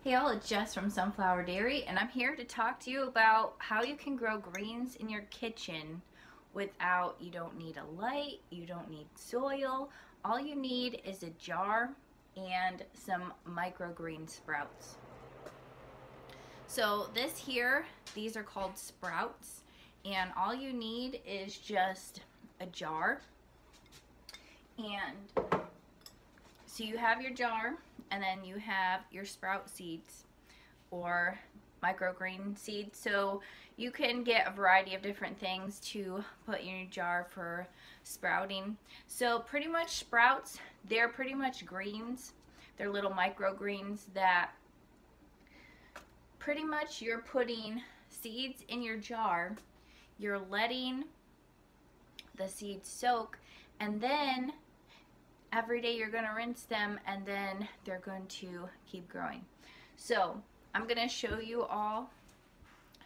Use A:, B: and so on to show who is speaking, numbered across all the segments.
A: Hey all, it's Jess from Sunflower Dairy, and I'm here to talk to you about how you can grow greens in your kitchen without, you don't need a light, you don't need soil, all you need is a jar and some microgreen sprouts. So this here, these are called sprouts, and all you need is just a jar. And so you have your jar, and then you have your sprout seeds or microgreen seeds. So you can get a variety of different things to put in your jar for sprouting. So pretty much sprouts, they're pretty much greens. They're little microgreens that pretty much you're putting seeds in your jar, you're letting the seeds soak, and then every day you're going to rinse them, and then they're going to keep growing. So I'm going to show you all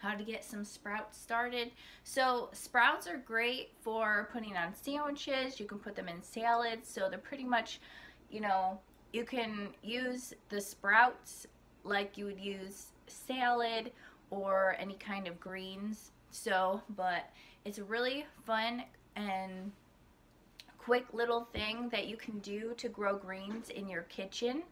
A: how to get some sprouts started. So sprouts are great for putting on sandwiches. You can put them in salads. So they're pretty much, you know, you can use the sprouts like you would use salad or any kind of greens. So, but it's a really fun and quick little thing that you can do to grow greens in your kitchen,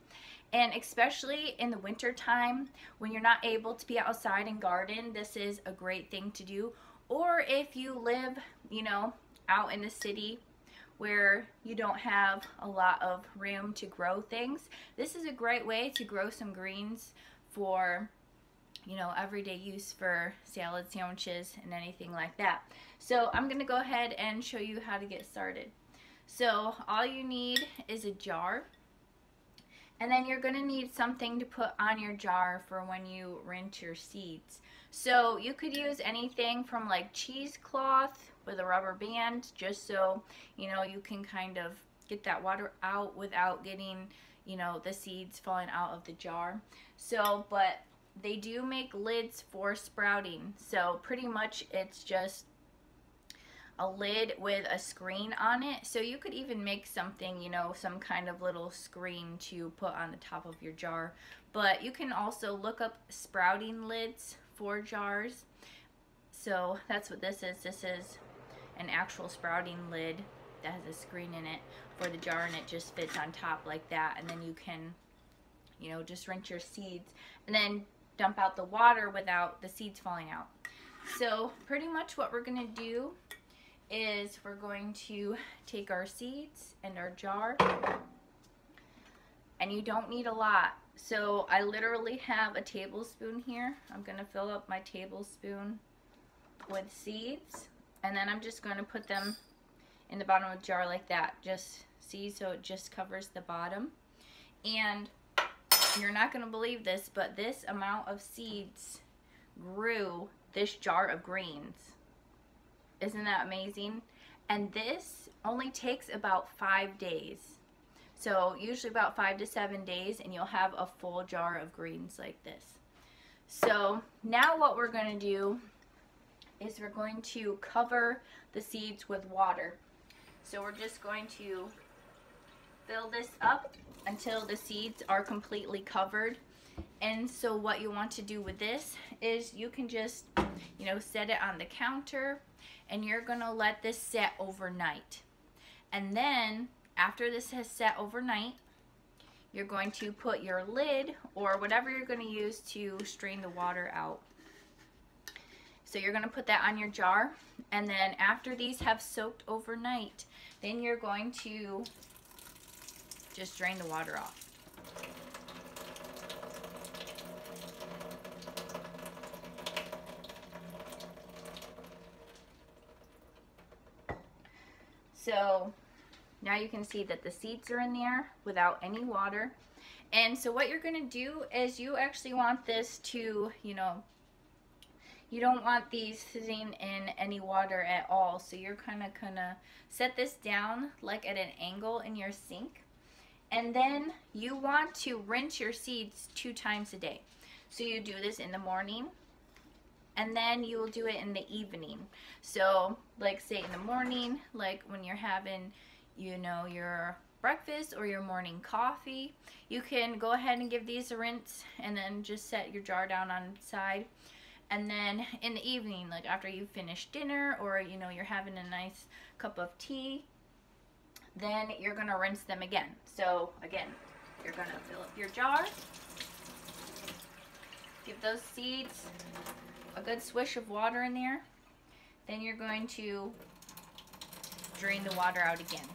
A: and especially in the winter time when you're not able to be outside and garden, this is a great thing to do. Or if you live, you know, out in the city where you don't have a lot of room to grow things, this is a great way to grow some greens for, you know, everyday use for salad, sandwiches, and anything like that. So I'm going to go ahead and show you how to get started. So all you need is a jar, and then you're going to need something to put on your jar for when you rinse your seeds. So you could use anything from like cheesecloth with a rubber band, just so, you know, you can kind of get that water out without getting, you know, the seeds falling out of the jar. So, but they do make lids for sprouting. So pretty much it's just a lid with a screen on it. So you could even make something, you know, some kind of little screen to put on the top of your jar. But you can also look up sprouting lids for jars. So that's what this is. This is an actual sprouting lid that has a screen in it for the jar, and it just fits on top like that. And then you can, you know, just rinse your seeds and then dump out the water without the seeds falling out. So pretty much what we're going to do is we're going to take our seeds and our jar, and you don't need a lot. So I literally have a tablespoon here. I'm going to fill up my tablespoon with seeds, and then I'm just going to put them in the bottom of the jar like that. Just see, so it just covers the bottom. And you're not going to believe this, but this amount of seeds grew this jar of greens. Isn't that amazing? And this only takes about 5 days. So usually about 5 to 7 days, and you'll have a full jar of greens like this. So now what we're going to do is we're going to cover the seeds with water. So we're just going to fill this up until the seeds are completely covered. And so what you want to do with this is you can just, you know, set it on the counter, and you're going to let this set overnight. And then after this has set overnight, you're going to put your lid or whatever you're going to use to strain the water out. So you're going to put that on your jar, and then after these have soaked overnight, then you're going to just drain the water off. So now you can see that the seeds are in there without any water. And so what you're going to do is you actually want this to, you know, you don't want these sitting in any water at all. So you're kind of gonna set this down like at an angle in your sink. And then you want to rinse your seeds 2 times a day. So you do this in the morning, and then you will do it in the evening. So like say in the morning, like when you're having, you know, your breakfast or your morning coffee. You can go ahead and give these a rinse and then just set your jar down on its side. And then in the evening, like after you finish dinner or you know you're having a nice cup of tea, then you're going to rinse them again. So again, you're going to fill up your jar, give those seeds a good swish of water in there. Then you're going to drain the water out again.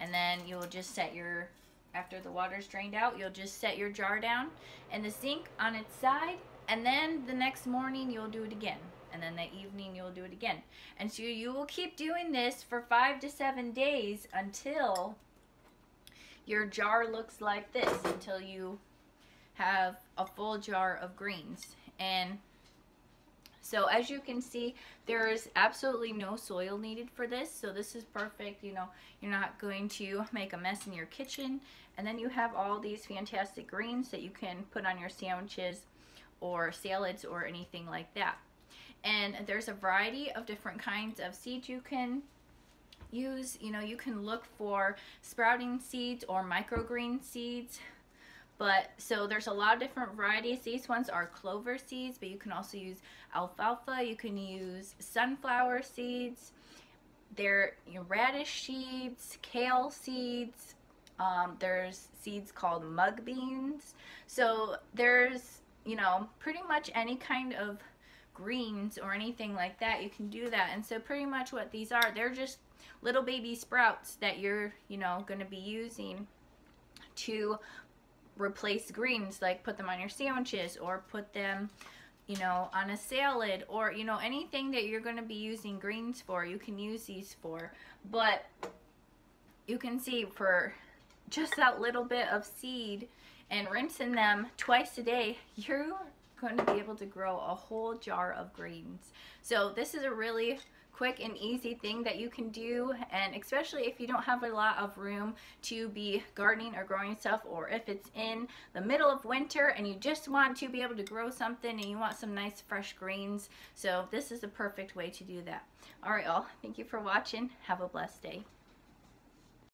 A: And then you'll just set your, after the water's drained out, you'll just set your jar down in the sink on its side. And then the next morning you'll do it again. And then the evening you'll do it again. And so you will keep doing this for 5 to 7 days until your jar looks like this, until you have a full jar of greens. And so as you can see, there is absolutely no soil needed for this. So this is perfect. You know, you're not going to make a mess in your kitchen. And then you have all these fantastic greens that you can put on your sandwiches or salads or anything like that. And there's a variety of different kinds of seeds you can use. You know, you can look for sprouting seeds or microgreen seeds. But so there's a lot of different varieties. These ones are clover seeds, but you can also use alfalfa. You can use sunflower seeds. They're radish seeds, kale seeds. There's seeds called mug beans. So there's, you know, pretty much any kind of greens or anything like that. You can do that. And so pretty much what these are, they're just little baby sprouts that you're, you know, going to be using to replace greens, like put them on your sandwiches or put them, you know, on a salad, or you know, anything that you're going to be using greens for, you can use these for. But you can see for just that little bit of seed and rinsing them twice a day, you're going to be able to grow a whole jar of greens. So this is a really quick and easy thing that you can do, and especially if you don't have a lot of room to be gardening or growing stuff, or if it's in the middle of winter and you just want to be able to grow something and you want some nice fresh greens. So this is a perfect way to do that. All right, all, thank you for watching. Have a blessed day.